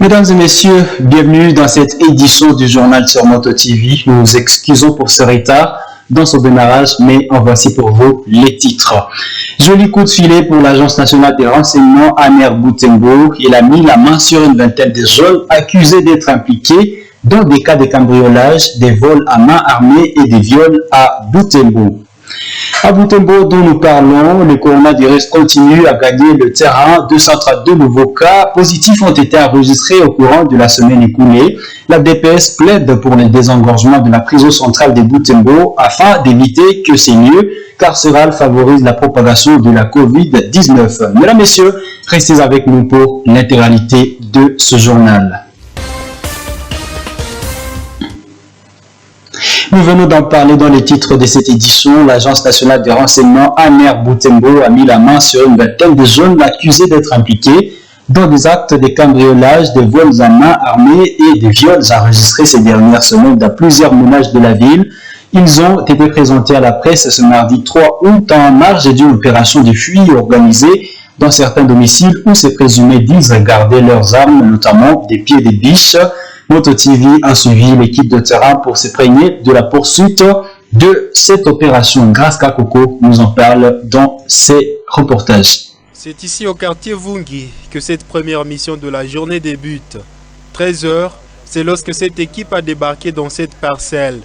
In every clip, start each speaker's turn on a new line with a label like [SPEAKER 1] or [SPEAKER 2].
[SPEAKER 1] Mesdames et messieurs, bienvenue dans cette édition du journal sur Moto TV. Nous nous excusons pour ce retard dans son démarrage, mais en voici pour vous les titres. Joli coup de filet pour l'Agence nationale des renseignements ANER Butembo. Il a mis la main sur une vingtaine de jeunes accusés d'être impliqués dans des cas de cambriolage, des vols à main armée et des viols à Butembo. À Butembo, dont nous parlons, le coronavirus continue à gagner le terrain. 232 nouveaux cas positifs ont été enregistrés au courant de la semaine écoulée. La DPS plaide pour le désengorgement de la prison centrale de Butembo afin d'éviter que ces lieux carcérales favorisent la propagation de la COVID-19. Mesdames, Messieurs, restez avec nous pour l'intégralité de ce journal. Nous venons d'en parler dans les titres de cette édition. L'Agence nationale de renseignement ANER Butembo a mis la main sur une vingtaine de jeunes accusés d'être impliqués dans des actes de cambriolage, de vols à main armée et de viols enregistrés ces dernières semaines dans plusieurs ménages de la ville. Ils ont été présentés à la presse ce mardi 3 août en marge d'une opération de fuite organisée dans certains domiciles où ces présumés disent garder leurs armes, notamment des pieds de biche. Moto TV a suivi l'équipe de terrain pour se prévenir de la poursuite de cette opération. Grâce Kakoko nous en parle dans ses reportages.
[SPEAKER 2] C'est ici au quartier Vungi que cette première mission de la journée débute. 13h, c'est lorsque cette équipe a débarqué dans cette parcelle.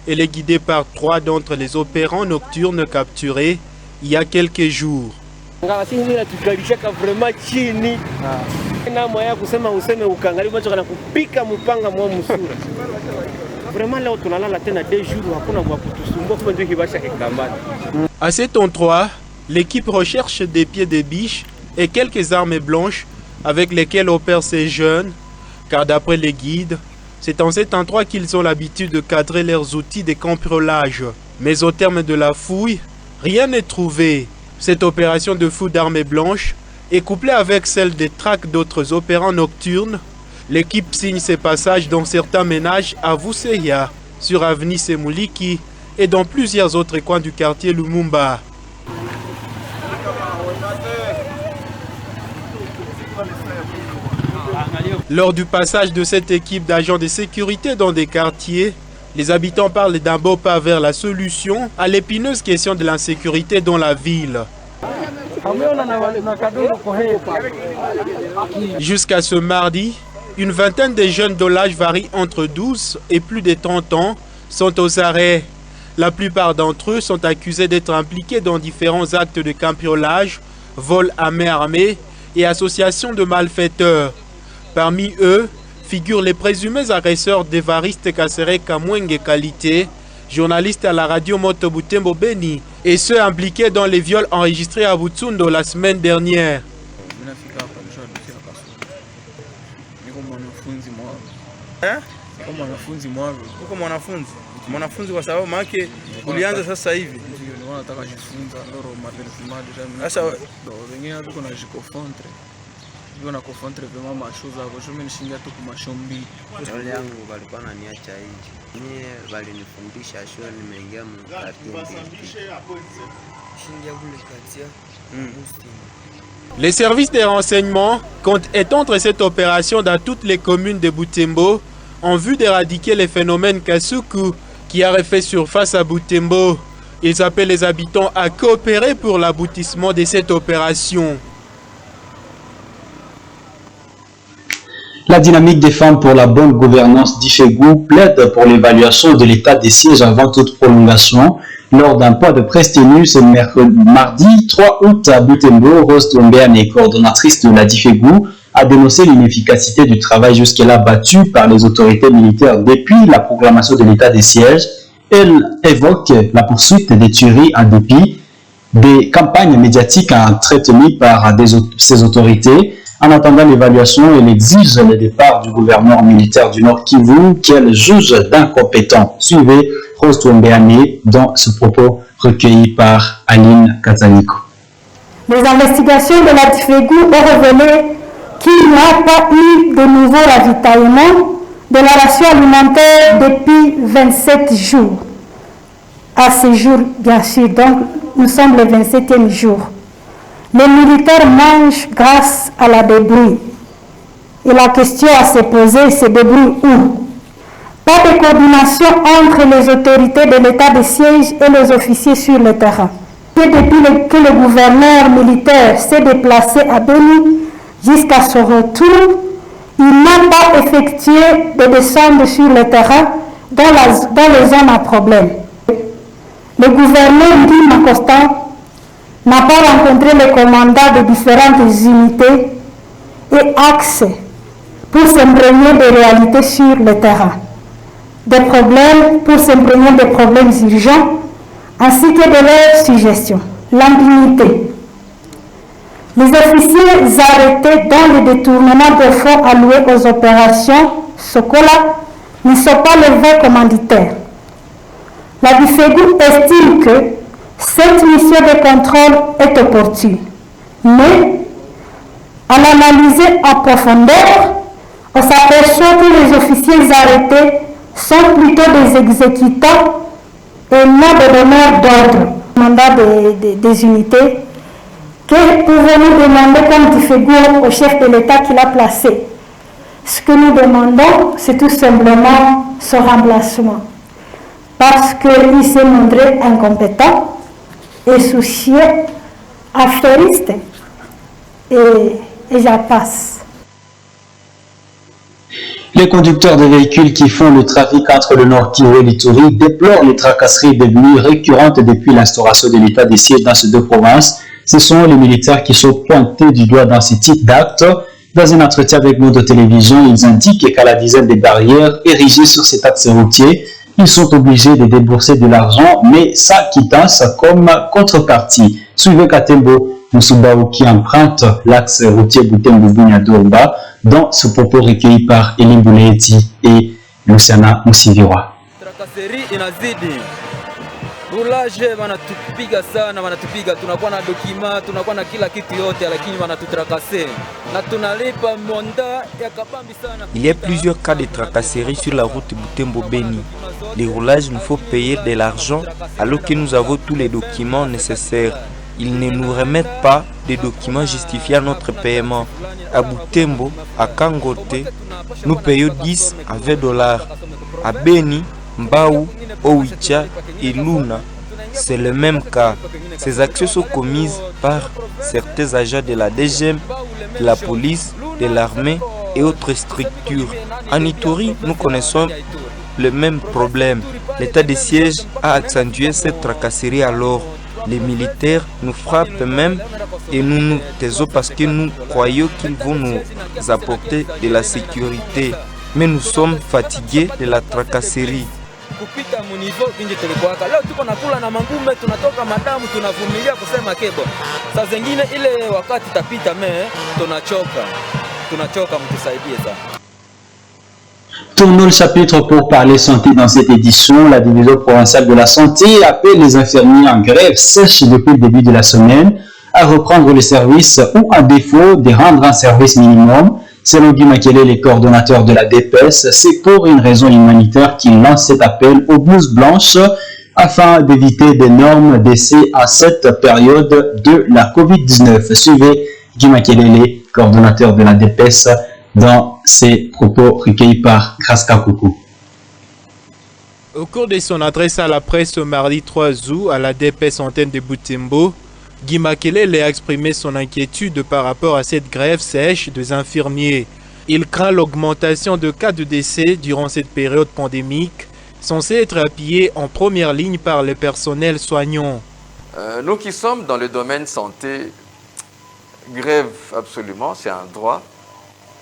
[SPEAKER 2] Elle est guidée par 3 d'entre les opérants nocturnes capturés il y a quelques jours. À cet endroit, l'équipe recherche des pieds de biche et quelques armes blanches avec lesquelles opèrent ces jeunes, car d'après les guides, c'est en cet endroit qu'ils ont l'habitude de cadrer leurs outils de cambriolage. Mais au terme de la fouille, rien n'est trouvé. Cette opération de fouille d'armes blanches est couplée avec celle des traques d'autres opérants nocturnes. L'équipe signe ses passages dans certains ménages à Vuseya, sur avenue Semouliki et dans plusieurs autres coins du quartier Lumumba. Lors du passage de cette équipe d'agents de sécurité dans des quartiers, les habitants parlent d'un beau pas vers la solution à l'épineuse question de l'insécurité dans la ville. Jusqu'à ce mardi, une vingtaine de jeunes dont l'âge varie entre 12 et plus de 30 ans sont aux arrêts. La plupart d'entre eux sont accusés d'être impliqués dans différents actes de cambriolage, vols à main armée et association de malfaiteurs. Parmi eux figurent les présumés agresseurs d'Evariste Kasseré Kamwenge Qualité, journaliste à la radio Moto Butembo Beni, et ceux impliqués dans les viols enregistrés à Butsundo la semaine dernière.
[SPEAKER 3] Mwanafunzi kwa sababu maana ulianza sasa hivi. Ndio nataka kujifunza loro matelemadi jamii. Sasa wengine tuko na jikofontre. Ndio na kofontre vema mashuza hapo. Mimi nishingia tu kwa mashombi.
[SPEAKER 4] Wale yangu walikuwa wananiacha hivi. Mimi walinifundisha shule nimeingia mkatini. Shingia kule katia.
[SPEAKER 2] Les services de renseignement comptent étendre cette opération dans toutes les communes de Butembo en vue d'éradiquer les phénomènes Kasuku qui a refait surface à Butembo. Ils appellent les habitants à coopérer pour l'aboutissement de cette opération.
[SPEAKER 1] La dynamique des femmes pour la bonne gouvernance d'Ifegou plaide pour l'évaluation de l'état des sièges avant toute prolongation. Lors d'un point de presse tenu ce mardi 3 août à Butembo, Rose Tombeane, coordonnatrice de la Difegou, a dénoncé l'inefficacité du travail jusque-là battu par les autorités militaires depuis la proclamation de l'état des sièges. Elle évoque la poursuite des tueries en dépit des campagnes médiatiques entretenues par ces autorités. En attendant l'évaluation, elle exige le départ du gouvernement militaire du Nord Kivu qu'elle juge d'incompétent. Suivez Rose Tombeane dans ce propos recueilli par Aline Kataliko.
[SPEAKER 5] Les investigations de la Difegou ont révélé qu'il n'y a pas eu de nouveau ravitaillement de la ration alimentaire depuis 27 jours. À ce jour, bien sûr, donc nous sommes le 27e jour. Les militaires mangent grâce à la débrouille. Et la question à se poser, se débrouille où? Pas de coordination entre les autorités de l'état de siège et les officiers sur le terrain. Que depuis que le gouverneur militaire s'est déplacé à Beni jusqu'à son retour, il n'a pas effectué de descente sur le terrain dans les zones à problème. Le gouverneur Guy Macosta n'a pas rencontré les commandants de différentes unités et axes pour s'imprégner des réalités sur le terrain, des problèmes pour s'imprégner des problèmes urgents, ainsi que de leurs suggestions. L'impunité. Les officiers arrêtés dans le détournement de fonds alloués aux opérations Sokola ne sont pas les vrais commanditaires. La DIFEGU estime que cette mission de contrôle est opportune, mais à l'analyser en profondeur, on s'aperçoit que les officiers arrêtés sont plutôt des exécutants et non des donneurs d'ordre. Mandat des unités. Que pouvons-nous demander comme DIFEGU au chef de l'État qui l'a placé? Ce que nous demandons, c'est tout simplement son remplacement. Parce qu'il s'est montré incompétent et soucieux, affairiste. Et j'en passe.
[SPEAKER 1] Les conducteurs de véhicules qui font le trafic entre le Nord Kivu et l'Ituri déplorent les tracasseries devenues récurrentes depuis l'instauration de l'état de siège dans ces deux provinces. Ce sont les militaires qui sont pointés du doigt dans ces types d'actes. Dans un entretien avec Mondo Télévision, ils indiquent qu'à la dizaine des barrières érigées sur cet axe routier, ils sont obligés de débourser de l'argent, mais sans quittance comme contrepartie. Suivez Katembo Moussoubaou qui emprunte l'axe routier Butembo-Bunya-Dorba dans ce propos recueilli par Elim Bouleeti et Luciana Moussiviwa.
[SPEAKER 6] Rulaje wanatupiga sana, wanatupiga, tunakuwa na dokima, tunakuwa na kila kitu yote, lakini wanatutrakase na tunalipa monda ya kabambi sana.
[SPEAKER 7] Il y a plusieurs cas de tracasserie sur la route Butembo-Beni. Les roulages, nous faut payer de l'argent alors que nous avons tous les documents nécessaires. Ils ne nous remettent pas des documents justifiant notre paiement. À Butembo, à Kangote, nous payons 10 à 20 $. À Beni, Mbao, Owicha et Luna, c'est le même cas. Ces actions sont commises par certains agents de la DGM, de la police, de l'armée et autres structures. En Ituri, nous connaissons le même problème. L'état de siège a accentué cette tracasserie alors. Les militaires nous frappent même et nous nous taisons parce que nous croyons qu'ils vont nous apporter de la sécurité. Mais nous sommes fatigués de la tracasserie.
[SPEAKER 6] Kupita munivo kinje tulikuwaka leo tuko nakula na mangume, tunatoka madamu, tunavumilia kusema kebo. Saa zingine ile wakati tapita tunachoka, mtusaidie sana.
[SPEAKER 1] Tournons le chapitre pour parler santé dans cette édition. La division provinciale de la santé appelle les infirmiers en grève sèche depuis le début de la semaine à reprendre le service ou à défaut de rendre un service minimum. Selon Guy Makele, les coordonnateurs de la DPS, c'est pour une raison humanitaire qu'ils lancent cet appel aux blouses blanches afin d'éviter d'énormes décès à cette période de la COVID-19. Suivez Guy Makele, les coordonnateurs de la DPS, dans ses propos recueillis par Kraska Koukou.
[SPEAKER 2] Au cours de son adresse à la presse ce mardi 3 août à la DPS antenne de Butembo, Guy Makele a exprimé son inquiétude par rapport à cette grève sèche des infirmiers. Il craint l'augmentation de cas de décès durant cette période pandémique, censée être appuyée en première ligne par le personnel soignant.
[SPEAKER 8] Nous qui sommes dans le domaine santé, grève absolument, c'est un droit,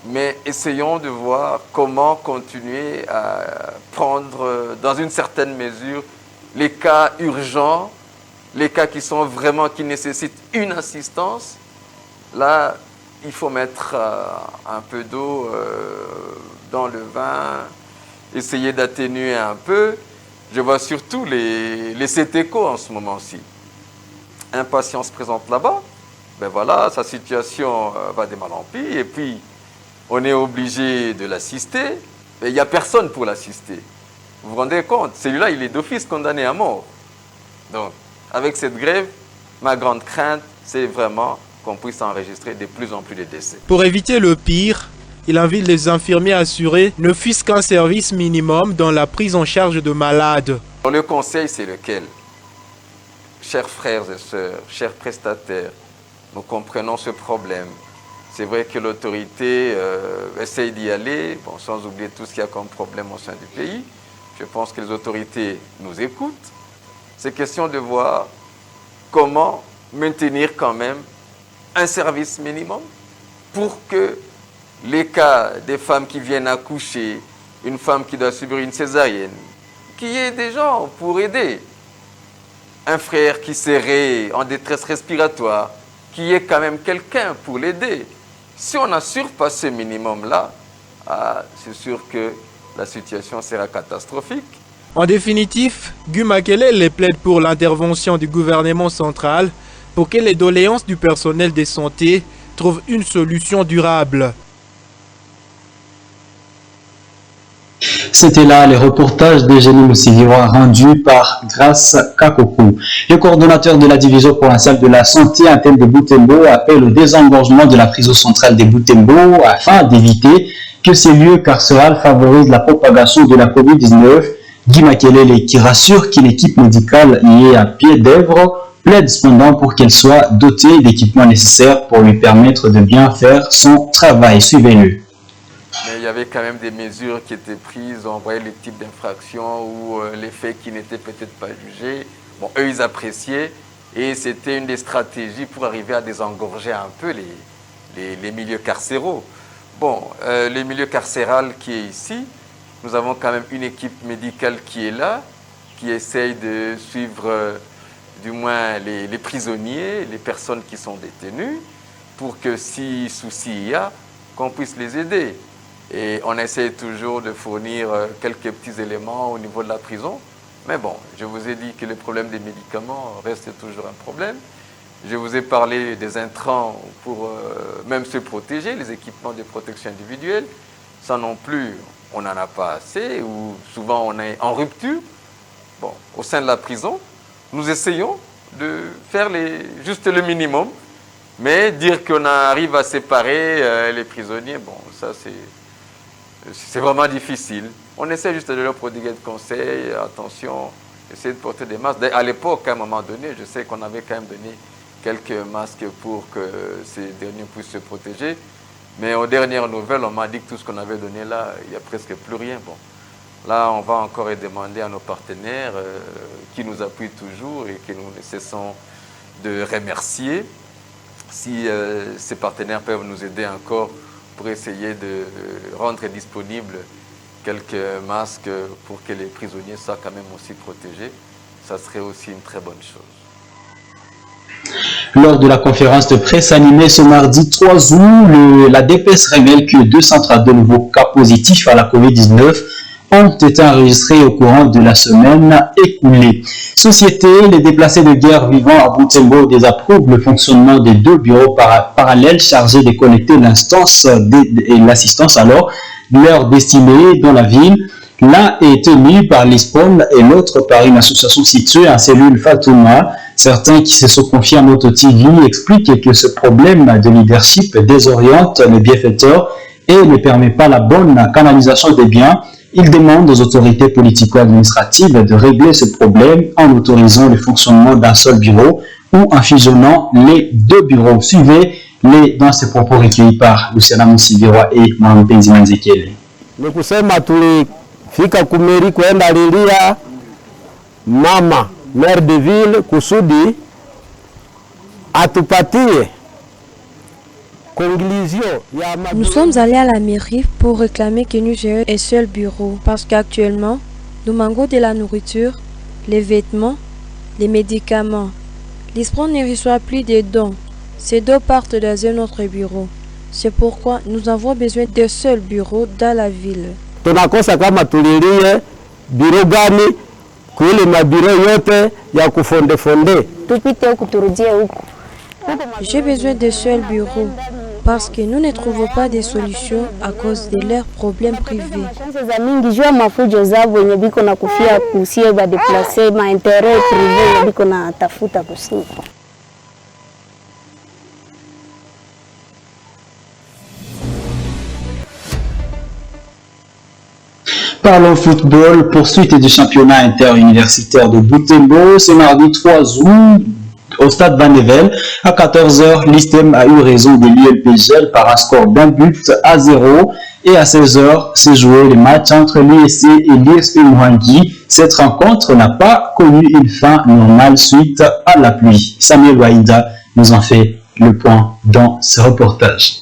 [SPEAKER 8] mais essayons de voir comment continuer à prendre dans une certaine mesure les cas urgents, les cas qui sont vraiment, qui nécessitent une assistance. Là, il faut mettre un peu d'eau dans le vin, essayer d'atténuer un peu. Je vois surtout les CTECO en ce moment-ci. Un patient se présente là-bas, ben voilà, sa situation va de mal en pis, et puis on est obligé de l'assister, mais il n'y a personne pour l'assister. Vous vous rendez compte, celui-là, il est d'office condamné à mort. Donc, avec cette grève, ma grande crainte, c'est vraiment qu'on puisse enregistrer de plus en plus de décès.
[SPEAKER 2] Pour éviter le pire, Il invite les infirmiers à assurer ne fût-ce qu'un service minimum dans la prise en charge de malades.
[SPEAKER 8] Le conseil, c'est lequel? Chers frères et sœurs, chers prestataires, nous comprenons ce problème. C'est vrai que l'autorité essaye d'y aller, bon, sans oublier tout ce qu'il y a comme problème au sein du pays. Je pense que les autorités nous écoutent. C'est question de voir comment maintenir quand même un service minimum pour que les cas des femmes qui viennent accoucher, une femme qui doit subir une césarienne, qu'il y ait des gens pour aider. Un frère qui serait en détresse respiratoire, qu'il y ait quand même quelqu'un pour l'aider. Si on n'assure pas ce minimum-là, c'est sûr que la situation sera catastrophique.
[SPEAKER 2] En définitive, Guy Makelele plaide pour l'intervention du gouvernement central pour que les doléances du personnel de santé trouvent une solution durable.
[SPEAKER 1] C'était là les reportages d'Eugénie Moussiviroa rendus par Grace Kakokou. Le coordonnateur de la division provinciale de la santé interne de Butembo appelle au désengorgement de la prison centrale de Butembo afin d'éviter que ces lieux carcérales favorisent la propagation de la COVID-19. Guy Makelele, qui rassure qu'une équipe médicale y est à pied d'œuvre, plaide cependant pour qu'elle soit dotée d'équipements nécessaires pour lui permettre de bien faire son travail. Suivez-le.
[SPEAKER 8] Mais il y avait quand même des mesures qui étaient prises, on voyait les types d'infractions ou les faits qui n'étaient peut-être pas jugés. Bon, eux, ils appréciaient et c'était une des stratégies pour arriver à désengorger un peu les milieux carcéraux. Bon, le milieu carcéral qui est ici, nous avons quand même une équipe médicale qui est là, qui essaye de suivre du moins les prisonniers, les personnes qui sont détenues, pour que si souci il y a, qu'on puisse les aider. Et on essaie toujours de fournir quelques petits éléments au niveau de la prison. Mais bon, je vous ai dit que le problème des médicaments reste toujours un problème. Je vous ai parlé des intrants pour même se protéger, les équipements de protection individuelle. Ça non plus, on n'en a pas assez, ou souvent on est en rupture. Bon, au sein de la prison, nous essayons de faire juste le minimum, mais dire qu'on arrive à séparer les prisonniers, bon, ça c'est vraiment difficile. On essaie juste de leur prodiguer de conseils, attention, essayer de porter des masques. À l'époque, à un moment donné, je sais qu'on avait quand même donné quelques masques pour que ces derniers puissent se protéger. Mais aux dernières nouvelles, on m'a dit que tout ce qu'on avait donné là, il n'y a presque plus rien. Bon, là, on va encore demander à nos partenaires qui nous appuient toujours et que nous ne cessons de remercier si ces partenaires peuvent nous aider encore pour essayer de rendre disponibles quelques masques pour que les prisonniers soient quand même aussi protégés. Ça serait aussi une très bonne chose.
[SPEAKER 1] Lors de la conférence de presse animée ce mardi 3 août, la DPS révèle que 232 nouveaux cas positifs à la COVID-19 ont été enregistrés au courant de la semaine écoulée. Société, les déplacés de guerre vivant à Butembo désapprouvent le fonctionnement des deux bureaux parallèles chargés de connecter l'instance et l'assistance alors leur destinée dans la ville. L'un est tenu par l'ISPON et l'autre par une association située en cellule Fatouma. Certains qui se sont confiés à Moto TV expliquent que ce problème de leadership désoriente les bienfaiteurs et ne permet pas la bonne canalisation des biens. Ils demandent aux autorités politico-administratives de régler ce problème en autorisant le fonctionnement d'un seul bureau ou en fusionnant les deux bureaux. Suivez-les dans ces propos recueillis par Luciana Moussiviroa et Mwanpenzi Manzekele.
[SPEAKER 9] Ni kusema tulifika kumeri kwenda lilia mama maire de ville kusudi atupatie.
[SPEAKER 10] Nous sommes allés à la mairie pour réclamer que nous ayons un seul bureau parce qu'actuellement, nous manquons de la nourriture, les vêtements, les médicaments. L'ISPRON ne reçoit plus de dons. Ces dons partent dans un autre bureau. C'est pourquoi nous avons besoin d'un seul bureau dans la ville.
[SPEAKER 9] Tunakosa kama tulilie bureau gani kule mabiro yote ya kufonde.
[SPEAKER 10] Tupite huku turudie huku. J'ai besoin d'un seul bureau parce que nous ne trouvons pas de solutions à cause de leurs problèmes privés.
[SPEAKER 1] Parlons football, poursuite du championnat interuniversitaire de Butembo. Ce mardi 3 août, au stade Van Nevel, à 14h, l'ISTEM a eu raison de l'ULPGL par un score d'1-0. Et à 16h, s'est joué le match entre l'ISC et l'ISP Mwangi. Cette rencontre n'a pas connu une fin normale suite à la pluie. Samuel Waïda nous en fait le point dans ce reportage.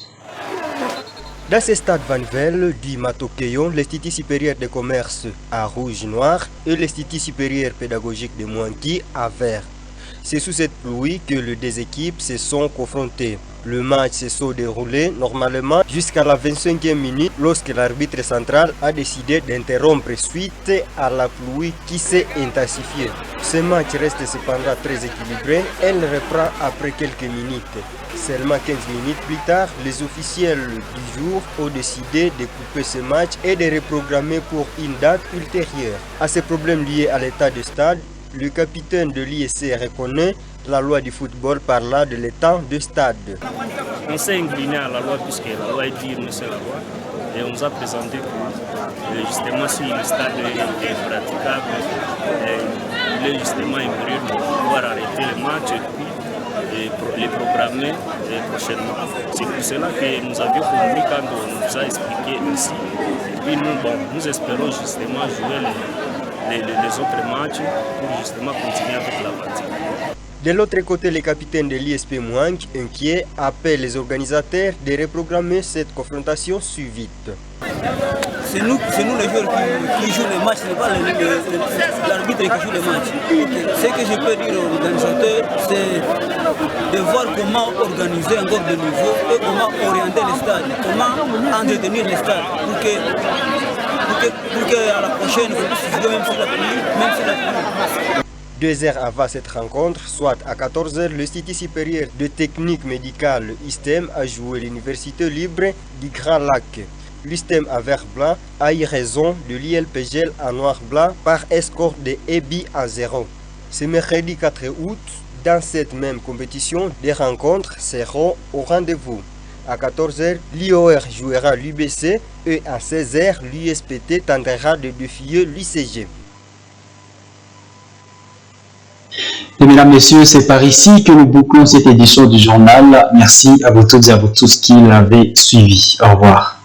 [SPEAKER 11] Dans ce stade Van Nevel, dit Matokeyon, l'Institut supérieur de commerce à rouge-noir et l'Institut supérieur pédagogique de Mwangi à vert. C'est sous cette pluie que les deux équipes se sont confrontées. Le match se sont déroulé normalement jusqu'à la 25e minute lorsque l'arbitre central a décidé d'interrompre suite à la pluie qui s'est intensifiée. Ce match reste cependant très équilibré. Elle reprend après quelques minutes. Seulement 15 minutes plus tard, les officiels du jour ont décidé de couper ce match et de reprogrammer pour une date ultérieure. À ces problèmes liés à l'état du stade, le capitaine de l'ISC reconnaît la loi du football parlant de l'état de stade.
[SPEAKER 12] On s'est incliné à la loi puisque la loi est dire nous c'est la loi et on nous a présenté que justement si le stade est praticable, il est justement impérieux de pouvoir arrêter le match et puis les programmer prochainement. C'est pour cela que nous avions compris quand on nous a expliqué ainsi. Et puis nous espérons justement jouer les autres matchs pour justement continuer avec la partie.
[SPEAKER 11] De l'autre côté, le capitaine de l'ISP Mwangi, inquiet, appelle les organisateurs de reprogrammer cette confrontation si vite.
[SPEAKER 13] C'est nous les joueurs qui jouent les matchs, ce n'est pas l'arbitre qui joue les matchs. Ce que je peux dire aux organisateurs, c'est de voir comment organiser encore de nouveau et comment orienter les stades, comment entretenir les stades pour qu'à la prochaine, même si la pluie.
[SPEAKER 11] 2 heures avant cette rencontre, soit à 14h, l'Institut supérieur de technique médicale ISTEM a joué l'Université libre du Grand Lac. L'ISTEM à vert blanc a eu raison de l'ILPGL à noir blanc par score de 1-0. Ce mercredi 4 août, dans cette même compétition, des rencontres seront au rendez-vous. À 14h, l'IOR jouera l'UBC et à 16h, l'USPT tentera de défier l'ICG.
[SPEAKER 1] Et mesdames, messieurs, c'est par ici que nous bouclons cette édition du journal. Merci à vous toutes et à vous tous qui l'avez suivi. Au revoir.